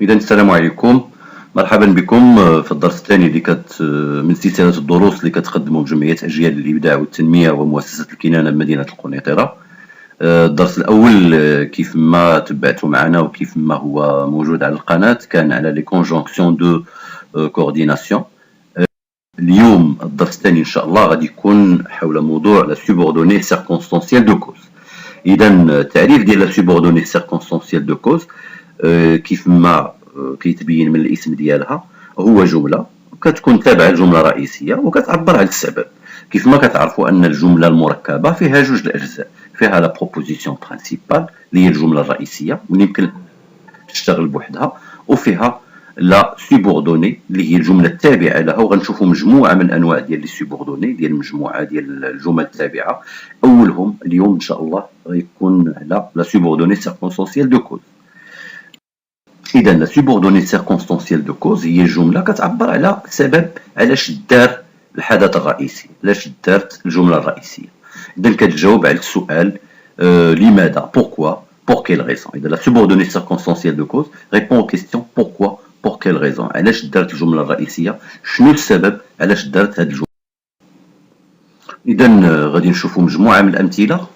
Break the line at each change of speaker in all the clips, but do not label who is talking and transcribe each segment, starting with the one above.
إذا السلام عليكم، مرحبا بكم في الدرس الثاني اللي من سلسلة الدروس اللي كتقدمه جمعية أجيال للإبداع والتنمية ومؤسسة الكنانة بمدينة القنيطرة. الدرس الأول كيف ما تبعتوا معنا وكيف ما هو موجود على القناة كان على لي كونجونكسيون دو كورديناسيون. اليوم الدرس الثاني إن شاء الله غادي يكون حول موضوع لا سوبوردوني سيركونستانسيال دو كوز. إذا التعريف ديال لا سوبوردوني سيركونستانسيال دو كوز كيف ما كيتبين من الاسم ديالها هو جملة كتكون تابعة لجملة رئيسية وكتعبر على السبب. كيف ما كتعرفوا أن الجملة المركبة فيها جوج الأجزاء، فيها لا بروبوزيسيون برينسيبال اللي هي الجملة الرئيسية واللي يمكن تشتغل بوحدها، وفيها لا سوبوردوني اللي هي الجملة التابعة لها، وغنشوفوا مجموعة من أنواع ديال لي سوبوردوني ديال المجموعة ديال الجمل التابعة. أولهم اليوم إن شاء الله غيكون على لا سوبوردوني سيركونستانسيال دو كوز. إذا لا سوبوردوني سيركونستانسيال دو كوز هي جملة كتعبر على سبب علاش دار الحدث الرئيسي، علاش دارت الجملة الرئيسية. إذا كتجاوب على السؤال لماذا، pourquoi, pour quelle raison. إذا لا سوبوردوني سيركونستانسيال دو كوز ريبون aux questions pourquoi, pour quelle raison. علاش دارت الجملة الرئيسية، شنو السبب علاش دارت هاد الجملة. إذا غادي نشوفوا مجموعة من الأمثلة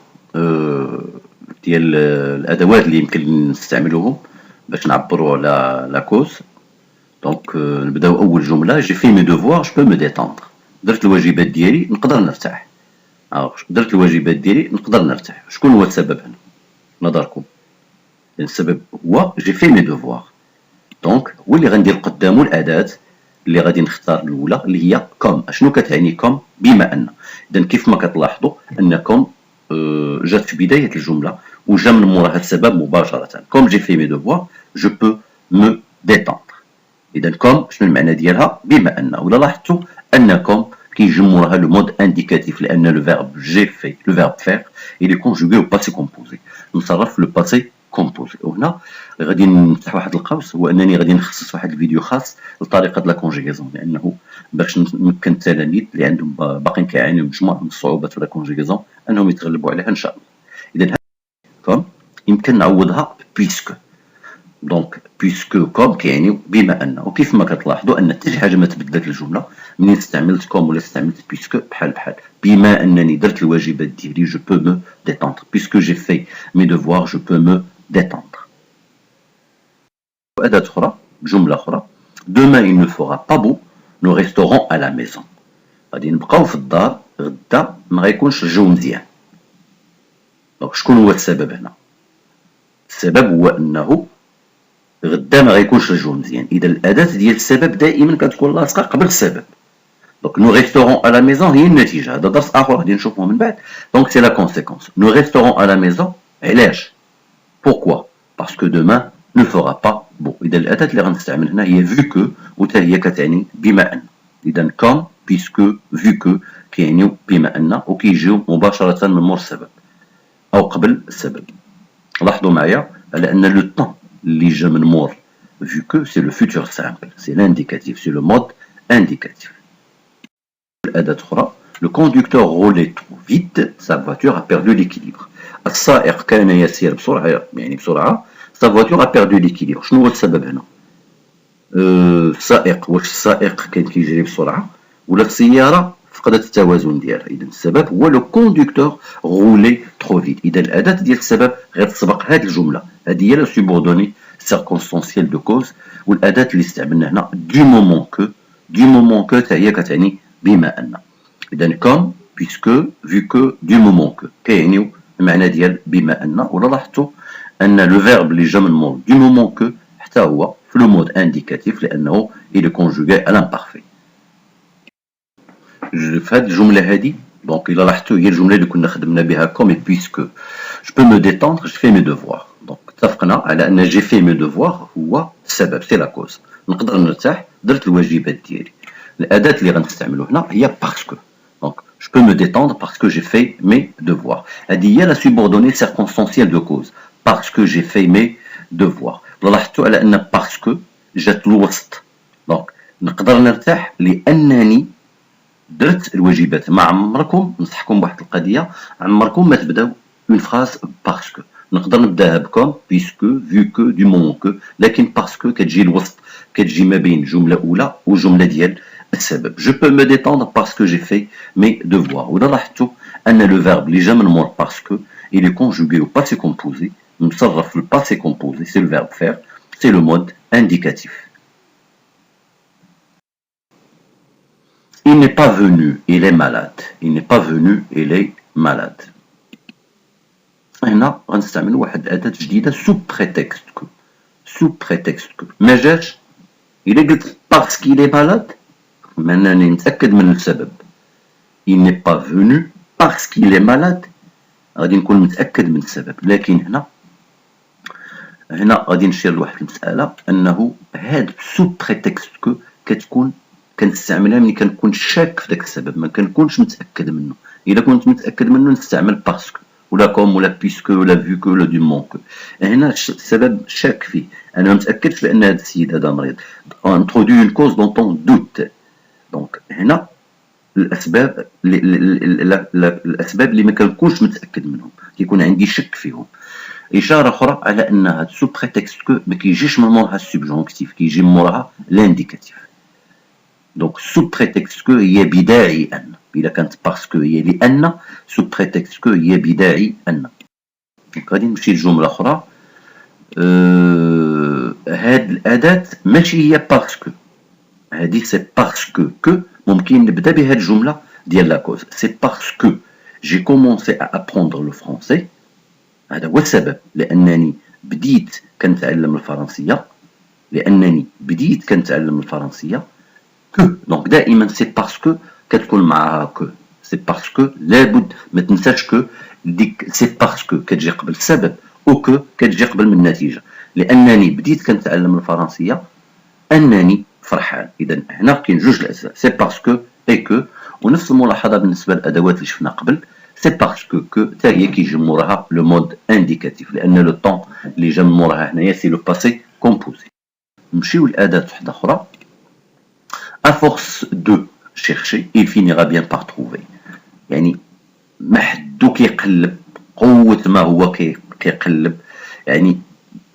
ديال الأدوات اللي يمكن نستعملوهم باش نعبروا على لا كوز. دونك نبداو اول جمله، جي في مي دوفوار جو بو مو ديتوندر. درت الواجبات ديالي نقدر نرتاح. درت الواجبات ديالي نقدر نرتاح. شكون هو السبب هنا نظركم؟ السبب هو جي في مي دوفوار. دونك هو اللي غندير قدامه الاداه اللي غادي نختار الاولى اللي هي كوم. اشنو كتعني كوم؟ بما ان. اذا كيف ما كتلاحظوا انكم جات في بدايه الجمله وجا من موراها السبب مباشره. كوم جي في مي دوفوار جو بو مو ديتوندر. إذا كوم شنو المعنى ديالها؟ بما أن. ولا لاحظتوا أنكم كيجي موراها لو مود انديكاتيف لأن لو فيرب جي في لو فيرب فير إلي كونجوغي أو باسي كومبوزي، مصرف في لو باسي كومبوزي. وهنا غادي نفتح واحد القوس، هو أنني غادي نخصص واحد الفيديو خاص لطريقة لا كونجيغيزون، لأنه باش نمكن التلاميذ اللي عندهم باقيين كيعانيو مجموعة من الصعوبات في لا كونجيغيزون أنهم يتغلبوا عليها إن شاء الله. إذا كوم يمكن نعوضها بيسكو. دونك بيسكو كوم كيعني بما ان. وكيف ما كتلاحظوا ان حتى شي حاجه ما تبدلت الجمله منين استعملت كوم ولا استعملت بيسكو بحال بما انني درت الواجبات ديالي جو بو مو ديتوندر. بيسكو جي في مي دوفوار جو بو مو ديتوندر. أداة أخرى، جملة أخرى، demain il ne fera pas beau, nous resterons à la maison. غادي نبقاو في الدار، غدا ما غيكونش الجو مزيان. دونك شكون هو السبب هنا؟ السبب هو انه غدا ما غيكونش الجو مزيان. اذا الاداه ديال السبب دائما كتكون لاصقه قبل السبب. دونك نو ريستورون ا لا ميزون هي النتيجه. هذا درس اخر غادي نشوفوه من بعد. دونك سي لا كونسيكونس. نو ريستورون ا لا ميزون علاش؟ بوركوا؟ باسكو دومان نو فورا با بو. اذا الاداه اللي غنستعمل هنا هي في كو، وتا هي كتعني بما ان. اذا كوم بيسكو في كو كيعنيو بما ان وكيجيو مباشره من مور السبب او قبل السبب. لاحظوا معايا على ان لو طون اللي جا من مور vu que c'est le futur simple, c'est l'indicatif, c'est le mode indicatif. الأداة أخرى، le conducteur roulait trop vite, sa voiture a perdu l'équilibre. السائق كان يسير بسرعة، يعني بسرعة، sa voiture a perdu l'équilibre. شنو هو السبب هنا؟ السائق، واش السائق كان كيجري بسرعة ولا السيارة فقدت التوازن ديالها؟ إذا السبب هو لو كوندكتور غولي ترو فيت. إذا الأداة ديال السبب غتسبق هذه الجملة، هذه هي لا سوبوردوني سيركونستانسيال دو كوز. والأداة اللي استعملنا هنا دو مومون كو، دو مومون كو حتى هي كتعني بما أن. إذا كوم بيسكو في كو دو مومون كو كيعنيو المعنى ديال بما أن. ولا لاحظتوا أن لو فيرب اللي جا من مور دو مومون كو حتى هو في لو مود انديكاتيف لأنه إلي كونجوغي على لامبارفي. في هذه الجملة هذه دونك إلا لاحظتوا هي الجملة اللي كنا خدمنا بها كوم بيسكو جو بو مو ديتوندر جو في مي دوفوار. دونك اتفقنا على ان جي في مي دوفوار هو السبب، سي لا كوز. نقدر نرتاح، درت الواجبات ديالي. الأداة اللي غنستعملو هنا هي باسكو. دونك جو بو مو ديتوندر باسكو جي في مي دوفوار. هذه هي لا سوبوردوني سيركونستانسيال دو كوز، باسكو جي في مي دوفوار. لاحظتوا على ان باسكو جات الوسط. دونك نقدر نرتاح لأنني درت الواجبات. ما عمركم نصحكم بواحد القضيه، عمركم ما تبداو اون فراز باسكو. نقدر نبداها بكم بيسكو فيو دو مومون كو، لكن باسكو كتجي الوسط، كتجي ما بين جمله اولى وجمله ديال السبب. جو بو مو ديتوندر باسكو جي في مي دوفوار. ولا لاحظتوا ان لو فيرب اللي جا من مور باسكو il est conjugué au passé composé، مصرف في الباسي composé، c'est le verbe faire، c'est le mode indicatif. Il n'est pas venu، il est malade. Il n'est pas venu، il est malade. هنا غنستعمل واحد الأداة جديدة sous prétexte que. Sous prétexte que. ما جاش إلا قلت parce qu'il est malade، أنني نتأكد من السبب. Il n'est pas venu parce qu'il est malade، غادي نكون متأكد من السبب. لكن هنا غادي نشير لواحد المسألة، أنه هاد sous prétexte que كتكون كنستعملها ملي كنكون شاك في داك السبب، ما كنكونش متأكد منه. إلا كنت متأكد منه نستعمل باسكو ولا كوم ولا بيسكو ولا فيكو ولا دو مونكو. هنا السبب شاك فيه، أنا ما متأكدش بأن هذا السيد هذا مريض. انترودوي اون كوز دونت اون دوت. دونك هنا الأسباب اللي ما كنكونش متأكد منهم، كيكون عندي شك فيهم. إشارة أخرى على أن هاد سو بريتكست كو ما كيجيش من موراها السبجونكتيف، كيجي من موراها لانديكاتيف. دونك سو بريتكست كو هي بداعي أن، إلا كانت باسكو هي لأن، سو بريتكست كو هي بداعي أن. دونك غادي نمشي لجملة أخرى. هاد الأداة ماشي هي باسكو، هادي سي باسكو كو. ممكن نبدا بهاد الجملة ديال لا كوز، سي باسكو جي كومونسي ا ابروندر لو فرونسي. هذا هو السبب، لأنني بديت كنتعلم الفرنسية، لأنني بديت كنتعلم الفرنسية. كو دونك دائما سي باسكو كتكون معاها كو، سي باسكو لابد ما تنساش كو. ديك سي باسكو كتجي قبل السبب، او كو كتجي قبل من النتيجة. لأنني بديت كنتعلم الفرنسية، أنني فرحان. إذا هنا كاين جوج الأسباب، سي باسكو اي كو. ونفس الملاحظة بالنسبة للأدوات اللي شفنا قبل، سي باسكو كو حتى هي كيجي موراها لو مود انديكاتيف، لأن لو طون اللي جا من موراها هنايا سي لو باسي كومبوزي. نمشيو لأداة وحدة أخرى. À force de chercher il finira bien par trouver. يعني ما حدو كيقلب، قوة ما هو كيقلب، يعني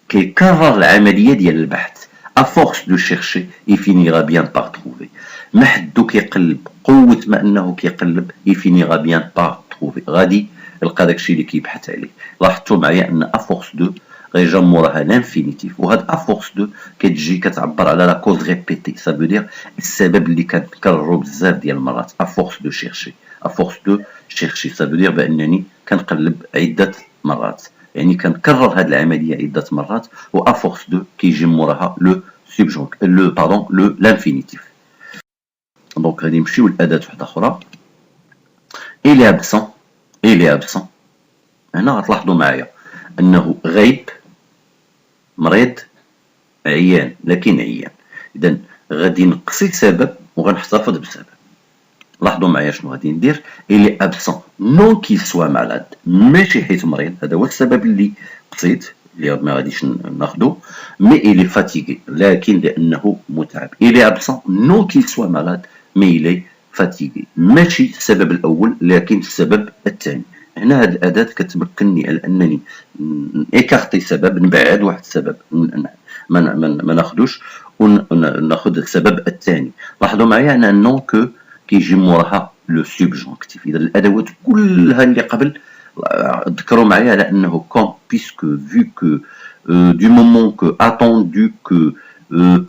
كيكرر العملية ديال البحث. À force de chercher il finira bien par trouver. ما حدو كيقلب، قوة ما أنه كيقلب il finira bien par trouver، غادي يلقى داكشي اللي كيبحث عليه. لاحظتوا معايا أن à force de غيجا موراها لانفينيتيف، وهاد افورس دو كتجي كتعبر على لا كوز ريبيتي، سا فو دير السبب اللي كنكررو بزاف ديال المرات. افورس دو شيرشي، افورس دو شيرشي سا فو دير بانني كنقلب عده مرات، يعني كنكرر هاد العمليه عده مرات. و افورس دو كيجي موراها لو سوبجونك لو باردون لو لانفينيتيف. دونك غادي نمشيو لاداه وحده اخرى. إلي ابسون، إلي ابسون. هنا غتلاحظوا معايا انه غايب، مريض، عيان، لكن عيان. إذا غادي نقصي سبب وغنحتفظ بسبب. لاحظوا معايا شنو غادي ندير. إلي أبسون نون كيل سوا مالاد، ماشي حيت مريض، هذا هو السبب اللي قصيت اللي ما غاديش ناخدو. مي إلي فاتيغي، لكن لأنه متعب. إلي أبسون نون كيل سوا مالاد مي إلي فاتيغي، ماشي السبب الأول لكن السبب الثاني. هنا هاد الأداة كتمكنني على أنني إيكارتي سبب، نبعد واحد السبب ما ناخدوش وناخد السبب الثاني. لاحظوا معايا أن نون كو كيجي موراها لو سوبجونكتيف. إذا الأدوات كلها اللي قبل ذكروا معايا على أنه كون، بيسكو، فيو كو، دو مومون كو، اتوندو كو،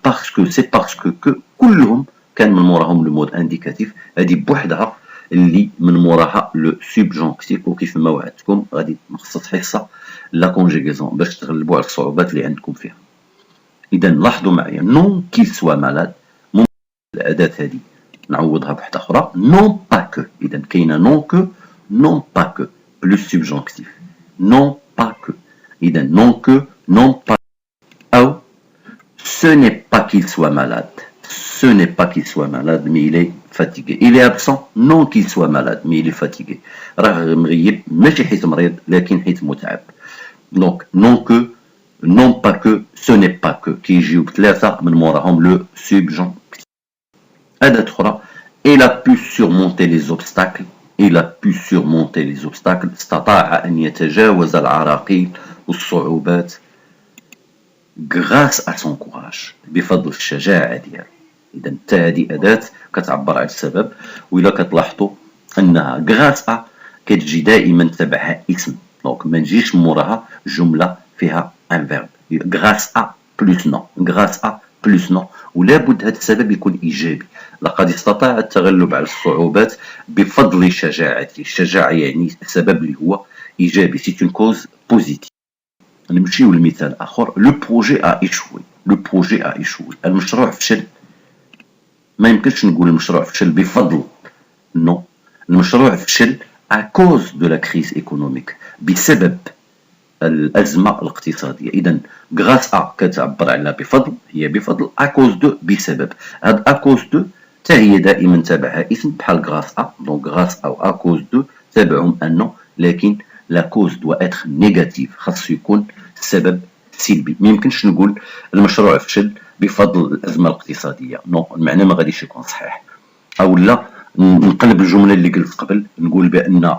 باسكو، سي باسكو كو، كلهم كان من موراهم لو مود انديكاتيف. هذه بوحدها اللي من موراها لو سوبجونكتيف. وكيف ما وعدتكم غادي نخصص حصه لا كونجيغيزون باش تغلبوا على الصعوبات اللي عندكم فيها. اذا لاحظوا معايا نون كيل سوا مالاد، ممكن الاداه هذه نعوضها بوحده اخرى نون با كو. اذا كاينه نون كو، نون با كو بلوس سوبجونكتيف، نون با كو. اذا نون كو، نون با، او ce n'est pas qu'il soit malade. Ce n'est pas qu'il soit malade, mais il est fatigué. Il est absent, non qu'il soit malade, mais il est fatigué. راه مغيب ماشي حيت مريض لكن حيت متعب. Donc non que, non pas que, ce n'est pas que كيجيو بثلاثة من موراهم لو subjonctif. أداة أخرى. Il a pu surmonter les obstacles. Il a pu surmonter les obstacles. استطاع أن يتجاوز العراقيل والصعوبات grâce à son courage، بفضل الشجاعة ديالو. إذا حتى هذه أداة كتعبر على السبب، وإلا كتلاحظوا أنها grâce à كتجي دائما تبعها اسم، دونك ما نجيش موراها جملة فيها ان فيرب. grâce à بلوس نو، grâce à بلوس نو، ولا بد هذا السبب يكون إيجابي. لقد استطاع التغلب على الصعوبات بفضل شجاعته. الشجاعة يعني السبب اللي هو إيجابي، سي اون كوز بوزيتيف. نمشيو لمثال آخر، لو بروجي ا إيشوي. لو بروجي ا إيشوي، المشروع فشل. ما يمكنش نقول المشروع فشل بفضل، نو، المشروع فشل à cause de la crise économique، بسبب الأزمة الاقتصادية. إذا grâce à كتعبر على بفضل، هي بفضل، à cause de بسبب. هاد à cause de حتى هي دائما تابعها اسم بحال grâce à، donc grâce à ou à cause de تابعهم un nom، لكن la cause doit être négative، خاصو يكون السبب سلبي. ما يمكنش نقول المشروع فشل بفضل الأزمة الاقتصادية، نو، المعنى ما غاديش يكون صحيح. أو لا نقلب الجملة اللي قلت قبل، نقول بأن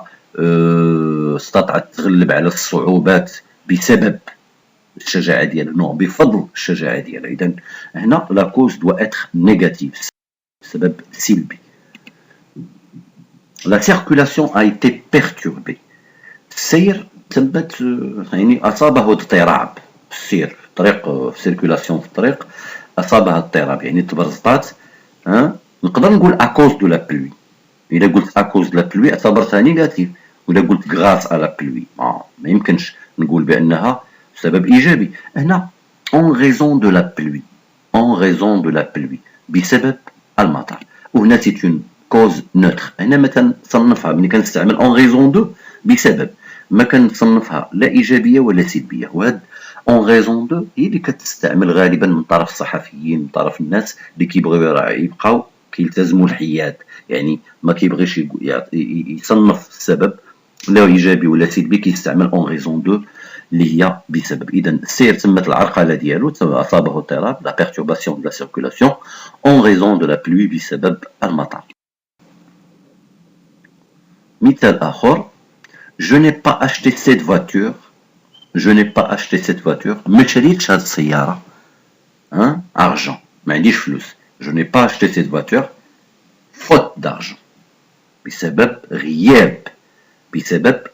استطعت تغلب على الصعوبات بسبب الشجاعة ديالها، نو، بفضل الشجاعة ديالها. إذا هنا لا كوز دوا اتر نيجاتيف، سبب سلبي. لا سيركولاسيون a été perturbée، السير تمت يعني أصابه اضطراب. السير في الطريق، في سيركولاسيون في الطريق أصابها اضطراب، يعني تبرزطات. نقدر نقول أكوز دو لا بلوي. إلا قلت أكوز دو لا بلوي اعتبرتها نيجاتيف، وإلا قلت غراس على لا بلوي ما يمكنش نقول بأنها سبب إيجابي. هنا اون غيزون دو لا بلوي، اون غيزون دو لا بلوي، بسبب المطر. وهنا سي اون كوز نوتر. هنا ما كنصنفها ملي كنستعمل اون غيزون دو بسبب، ما كنصنفها لا إيجابية ولا سلبية. وهاد اون غيزون دو هي اللي كتستعمل غالبا من طرف الصحفيين، من طرف الناس اللي كيبغيو يبقاو كيلتزموا الحياد، يعني ما كيبغيش يصنف السبب لا ايجابي ولا سلبي، كيستعمل اون غيزون دو اللي هي بسبب. اذا السير تمت العرقله ديالو، اصابه اضطراب، لا بيرتورباسيون دو لا سيركولاسيون اون غيزون دو لا بلوي، بسبب المطر. مثال اخر، je n'ai pas acheté cette voiture، je n'ai pas acheté cette voiture، ما شريتش هاد السياره، argent، ما عنديش فلوس. je n'ai pas acheté cette voiture faute d'argent، بسبب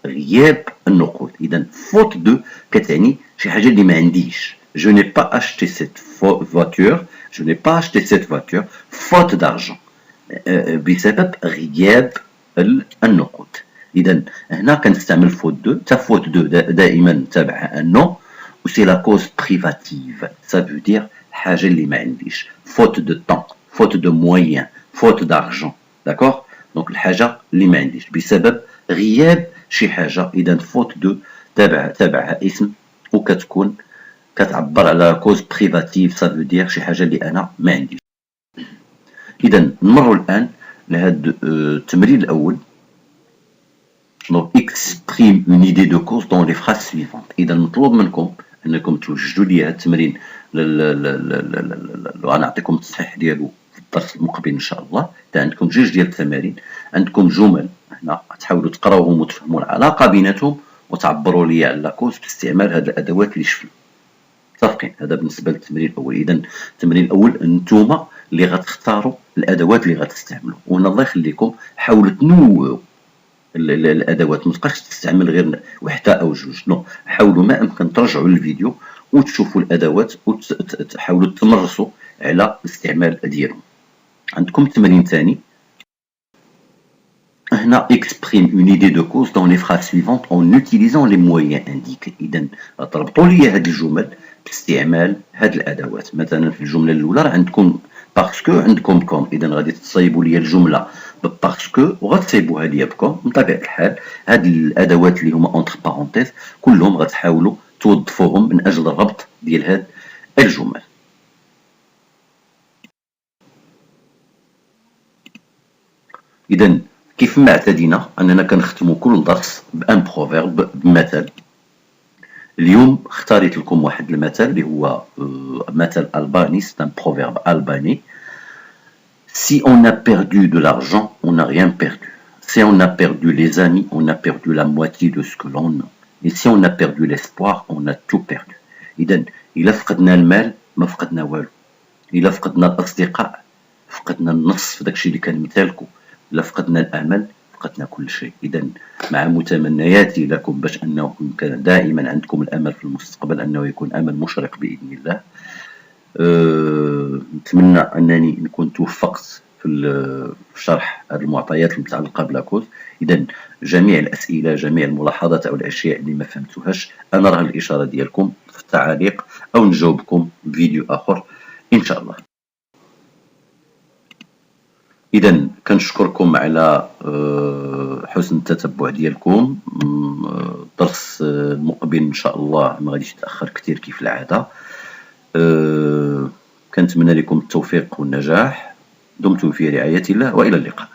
غياب النقود. إذا faute de كتعني شي حاجة اللي ما عنديش. je n'ai pas acheté cette voiture، je n'ai pas acheté cette voiture faute d'argent، بسبب غياب النقود. إذا هنا كنستعمل faute de، تا faute de دائما تابعها un nom، و c'est la cause privative، ça veut dire حاجة اللي ما عنديش. faute de temps، faute de moyens، faute d'argent، d'accord. دونك الحاجة اللي ما عنديش بسبب غياب شي حاجة. إذا فوت دو تابعها اسم، وكتكون كتعبر على كوز بريفاتيف، سافو دير شي حاجة اللي أنا ما عنديش. إذا نمروا الآن لهاد التمرين الأول. دونك اكسبريم اون ايدي دو كوز دون لي فراز سويفونت. إذا مطلوب منكم أنكم توجدوا لي هاد التمرين، غنعطيكم التصحيح ديالو في الدرس المقبل إن شاء الله. عندكم جوج ديال التمارين، عندكم جمل هنا تحاولوا تقراوهم وتفهموا العلاقة بيناتهم، وتعبروا لي على لاكوز باستعمال هاد الأدوات اللي شفنا. متفقين؟ هذا بالنسبة للتمرين الأول. إذا التمرين الأول نتوما اللي غتختاروا الأدوات اللي غتستعملوا، وهنا الله يخليكم حاولوا تنوعوا الأدوات، ما تبقاش تستعمل غير وحدة أو جوج، نو، حاولوا ما أمكن ترجعوا للفيديو وتشوفوا الأدوات وتحاولوا تمرسوا على الاستعمال ديالهم. عندكم تمرين ثاني هنا، exprime une idée de cause dans les phrases suivantes en utilisant les moyens indiqués. إذا تربطوا لي هاد الجمل باستعمال هاد الأدوات. مثلا في الجملة الأولى عندكم باسكو، عندكم كوم، إذا غادي تصايبوا لي الجملة باسكو وغتصايبوها لي بكوم. من طبيعة الحال هاد الأدوات اللي هما اونتر بارونتيز كلهم غتحاولوا توظفوهم من أجل الربط ديال هاد الجمل. إذا كيف ما اعتدنا أننا كنختموا كل درس بأن بروفيرب، بمثل. اليوم اختاريت لكم واحد المثل اللي هو مثل ألباني، c'est un proverbe albanais. Si on a perdu de l'argent, on n'a rien perdu. Si on a perdu les amis, on a perdu la moitié de ce que l'on Et si on a perdu l'espoir, on a tout perdu. إذا إلا فقدنا المال ما فقدنا والو. إلا فقدنا الأصدقاء فقدنا النص في داكشي اللي كان مثالكم. إلا فقدنا الأمل فقدنا كل شيء. إذا مع متمنياتي لكم باش أنكم كان دائما عندكم الأمل في المستقبل، أنه يكون أمل مشرق بإذن الله. نتمنى أنني نكون توفقت في شرح هذه المعطيات المتعلقة بلاكوز. إذا جميع الأسئلة، جميع الملاحظات أو الأشياء اللي ما فهمتوهاش، أنا راه الإشارة ديالكم في التعاليق أو نجاوبكم فيديو آخر إن شاء الله. إذا كنشكركم على حسن التتبع ديالكم. الدرس المقبل إن شاء الله ما غاديش يتأخر كتير كيف العادة. كنتمنى لكم التوفيق والنجاح. دمتم في رعاية الله وإلى اللقاء.